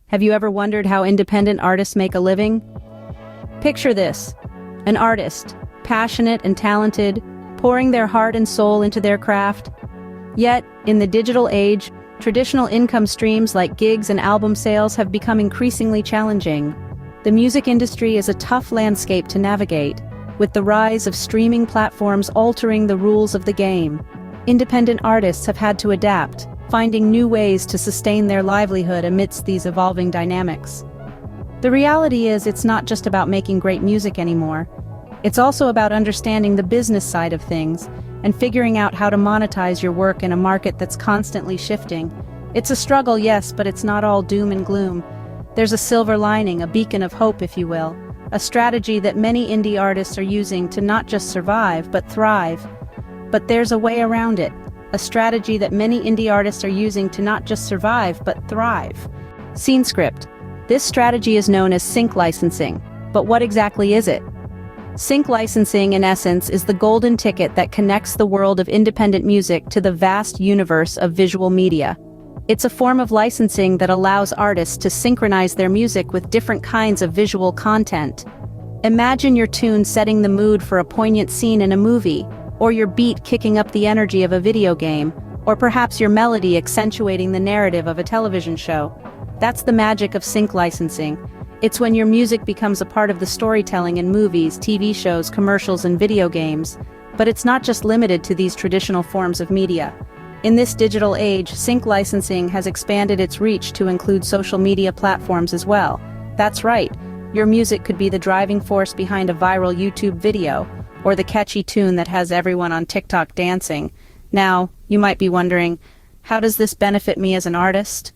Have you ever wondered how independent artists make a living? Picture this: an artist, passionate and talented, pouring their heart and soul into their craft. Yet, in the digital age, traditional income streams like gigs and album sales have become increasingly challenging. The music industry is a tough landscape to navigate, with the rise of streaming platforms altering the rules of the game. Independent artists have had to adapt, finding new ways to sustain their livelihood amidst these evolving dynamics. The reality is, it's not just about making great music anymore. It's also about understanding the business side of things and figuring out how to monetize your work in a market that's constantly shifting. It's a struggle, yes, but it's not all doom and gloom. There's a silver lining, a beacon of hope, if you will, a strategy that many indie artists are using to not just survive, but thrive. But there's a way around it. A strategy that many indie artists are using to not just survive, but thrive. Scene script. This strategy is known as sync licensing. But what exactly is it? Sync licensing, in essence, is the golden ticket that connects the world of independent music to the vast universe of visual media. It's a form of licensing that allows artists to synchronize their music with different kinds of visual content. Imagine your tune setting the mood for a poignant scene in a movie, or your beat kicking up the energy of a video game, or perhaps your melody accentuating the narrative of a television show. That's the magic of sync licensing. It's when your music becomes a part of the storytelling in movies, TV shows, commercials, and video games. But it's not just limited to these traditional forms of media. In this digital age, sync licensing has expanded its reach to include social media platforms as well. That's right, your music could be the driving force behind a viral YouTube video, or the catchy tune that has everyone on TikTok dancing. Now, you might be wondering, how does this benefit me as an artist?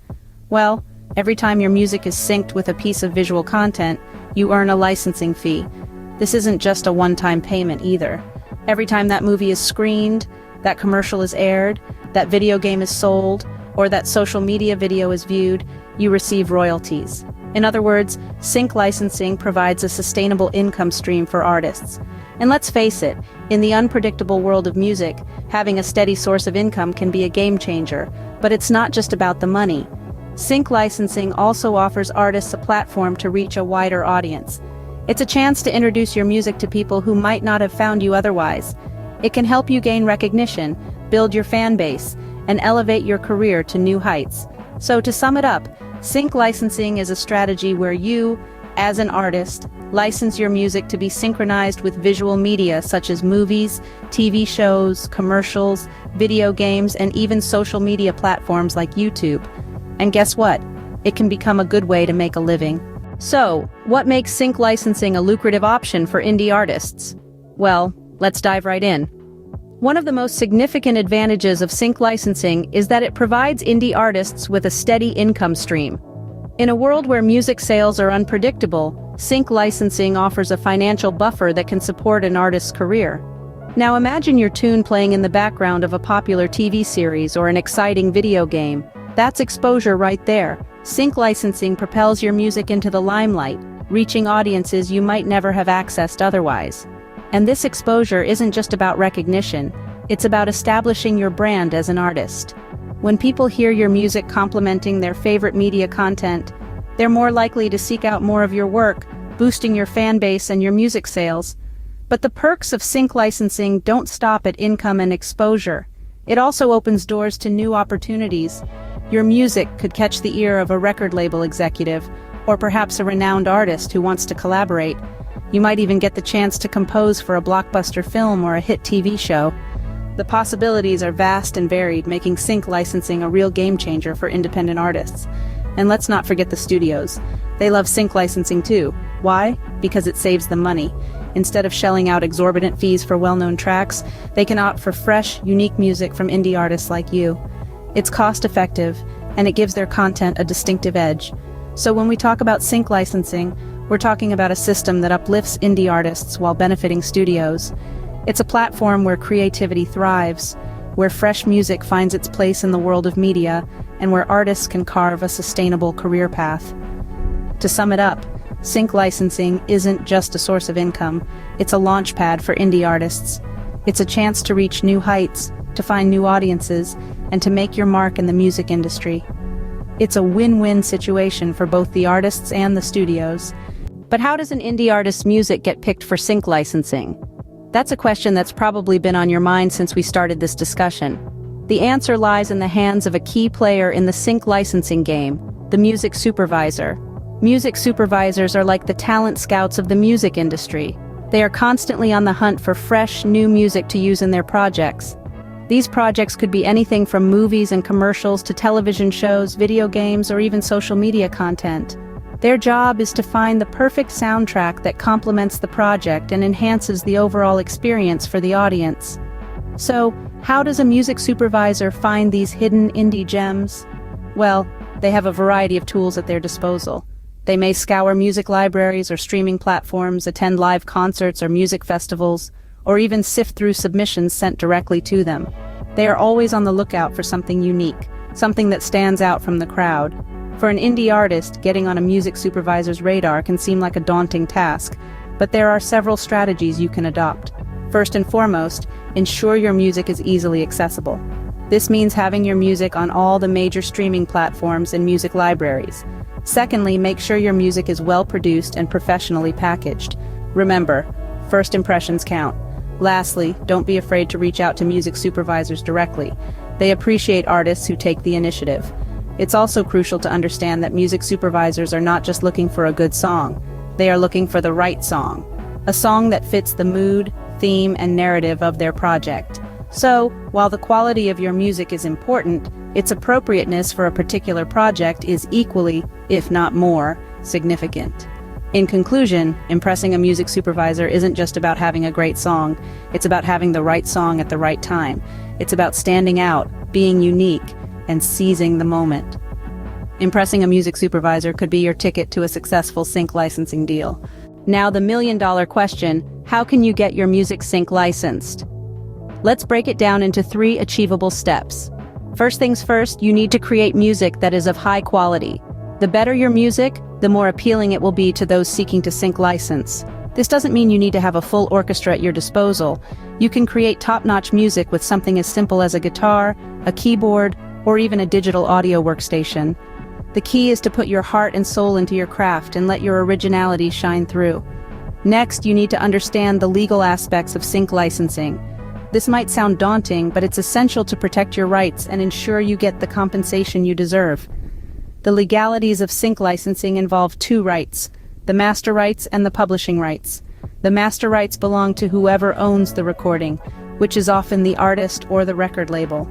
Well, every time your music is synced with a piece of visual content, you earn a licensing fee. This isn't just a one-time payment either. Every time that movie is screened, that commercial is aired, that video game is sold, or that social media video is viewed, you receive royalties. In other words, sync licensing provides a sustainable income stream for artists. And let's face it, in the unpredictable world of music, having a steady source of income can be a game changer. But it's not just about the money. Sync licensing also offers artists a platform to reach a wider audience. It's a chance to introduce your music to people who might not have found you otherwise. It can help you gain recognition, build your fan base, and elevate your career to new heights. So to sum it up, sync licensing is a strategy where you, as an artist, license your music to be synchronized with visual media such as movies, TV shows, commercials, video games, and even social media platforms like YouTube. And guess what? It can become a good way to make a living. So, what makes sync licensing a lucrative option for indie artists? Well, let's dive right in. One of the most significant advantages of sync licensing is that it provides indie artists with a steady income stream. In a world where music sales are unpredictable, sync licensing offers a financial buffer that can support an artist's career. Now imagine your tune playing in the background of a popular TV series or an exciting video game. That's exposure right there. Sync licensing propels your music into the limelight, reaching audiences you might never have accessed otherwise. And this exposure isn't just about recognition, it's about establishing your brand as an artist. When people hear your music complementing their favorite media content, they're more likely to seek out more of your work, boosting your fan base and your music sales. But the perks of sync licensing don't stop at income and exposure. It also opens doors to new opportunities. Your music could catch the ear of a record label executive, or perhaps a renowned artist who wants to collaborate. You might even get the chance to compose for a blockbuster film or a hit TV show. The possibilities are vast and varied, making sync licensing a real game changer for independent artists. And let's not forget the studios. They love sync licensing too. Why? Because it saves them money. Instead of shelling out exorbitant fees for well-known tracks, they can opt for fresh, unique music from indie artists like you. It's cost-effective, and it gives their content a distinctive edge. So when we talk about sync licensing, we're talking about a system that uplifts indie artists while benefiting studios. It's a platform where creativity thrives, where fresh music finds its place in the world of media, and where artists can carve a sustainable career path. To sum it up, sync licensing isn't just a source of income, it's a launchpad for indie artists. It's a chance to reach new heights, to find new audiences, and to make your mark in the music industry. It's a win-win situation for both the artists and the studios. But how does an indie artist's music get picked for sync licensing? That's a question that's probably been on your mind since we started this discussion. The answer lies in the hands of a key player in the sync licensing game, the music supervisor. Music supervisors are like the talent scouts of the music industry. They are constantly on the hunt for fresh, new music to use in their projects. These projects could be anything from movies and commercials to television shows, video games, or even social media content. Their job is to find the perfect soundtrack that complements the project and enhances the overall experience for the audience. So, how does a music supervisor find these hidden indie gems? Well, they have a variety of tools at their disposal. They may scour music libraries or streaming platforms, attend live concerts or music festivals, or even sift through submissions sent directly to them. They are always on the lookout for something unique, something that stands out from the crowd. For an indie artist, getting on a music supervisor's radar can seem like a daunting task, but there are several strategies you can adopt. First and foremost, ensure your music is easily accessible. This means having your music on all the major streaming platforms and music libraries. Secondly, make sure your music is well produced and professionally packaged. Remember, first impressions count. Lastly, don't be afraid to reach out to music supervisors directly. They appreciate artists who take the initiative. It's also crucial to understand that music supervisors are not just looking for a good song. They are looking for the right song. A song that fits the mood, theme, and narrative of their project. So, while the quality of your music is important, its appropriateness for a particular project is equally, if not more, significant. In conclusion, impressing a music supervisor isn't just about having a great song, it's about having the right song at the right time. It's about standing out, being unique, and seizing the moment. Impressing a music supervisor could be your ticket to a successful sync licensing deal. Now the million-dollar question, how can you get your music sync licensed? Let's break it down into 3 achievable steps. First things first, you need to create music that is of high quality. The better your music, the more appealing it will be to those seeking to sync license. This doesn't mean you need to have a full orchestra at your disposal. You can create top-notch music with something as simple as a guitar, a keyboard, or even a digital audio workstation. The key is to put your heart and soul into your craft and let your originality shine through. Next, you need to understand the legal aspects of sync licensing. This might sound daunting, but it's essential to protect your rights and ensure you get the compensation you deserve. The legalities of sync licensing involve 2 rights, the master rights and the publishing rights. The master rights belong to whoever owns the recording, which is often the artist or the record label.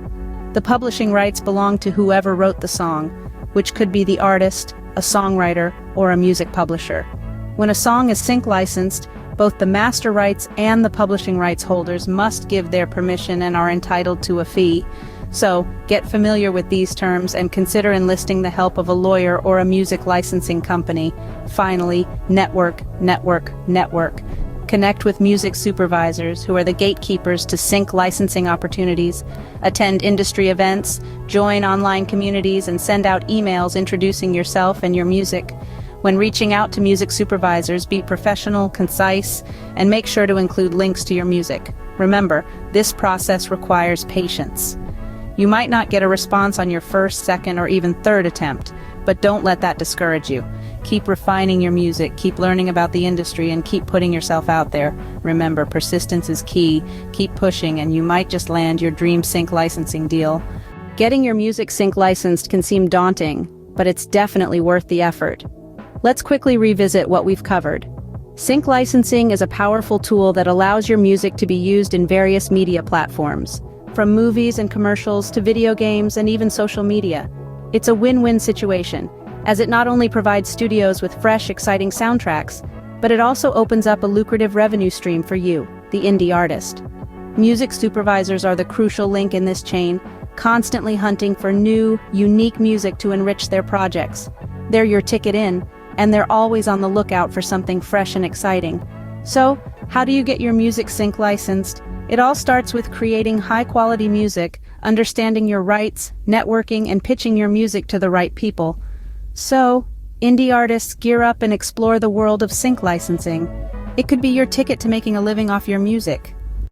The publishing rights belong to whoever wrote the song, which could be the artist, a songwriter, or a music publisher. When a song is sync licensed, both the master rights and the publishing rights holders must give their permission and are entitled to a fee. So, get familiar with these terms and consider enlisting the help of a lawyer or a music licensing company. Finally, network. Connect with music supervisors, who are the gatekeepers to sync licensing opportunities. Attend industry events, join online communities, and send out emails introducing yourself and your music. When reaching out to music supervisors, be professional, concise, and make sure to include links to your music. Remember, this process requires patience. You might not get a response on your first, second, or even third attempt, but don't let that discourage you. Keep refining your music, keep learning about the industry, and keep putting yourself out there. Remember, persistence is key. Keep pushing, and you might just land your dream sync licensing deal. Getting your music sync licensed can seem daunting, but it's definitely worth the effort. Let's quickly revisit what we've covered. Sync licensing is a powerful tool that allows your music to be used in various media platforms, from movies and commercials to video games and even social media. It's a win-win situation, as it not only provides studios with fresh, exciting soundtracks, but it also opens up a lucrative revenue stream for you, the indie artist. Music supervisors are the crucial link in this chain, constantly hunting for new, unique music to enrich their projects. They're your ticket in, and they're always on the lookout for something fresh and exciting. So, how do you get your music sync licensed? It all starts with creating high-quality music, understanding your rights, networking, and pitching your music to the right people. So, indie artists, gear up and explore the world of sync licensing. It could be your ticket to making a living off your music.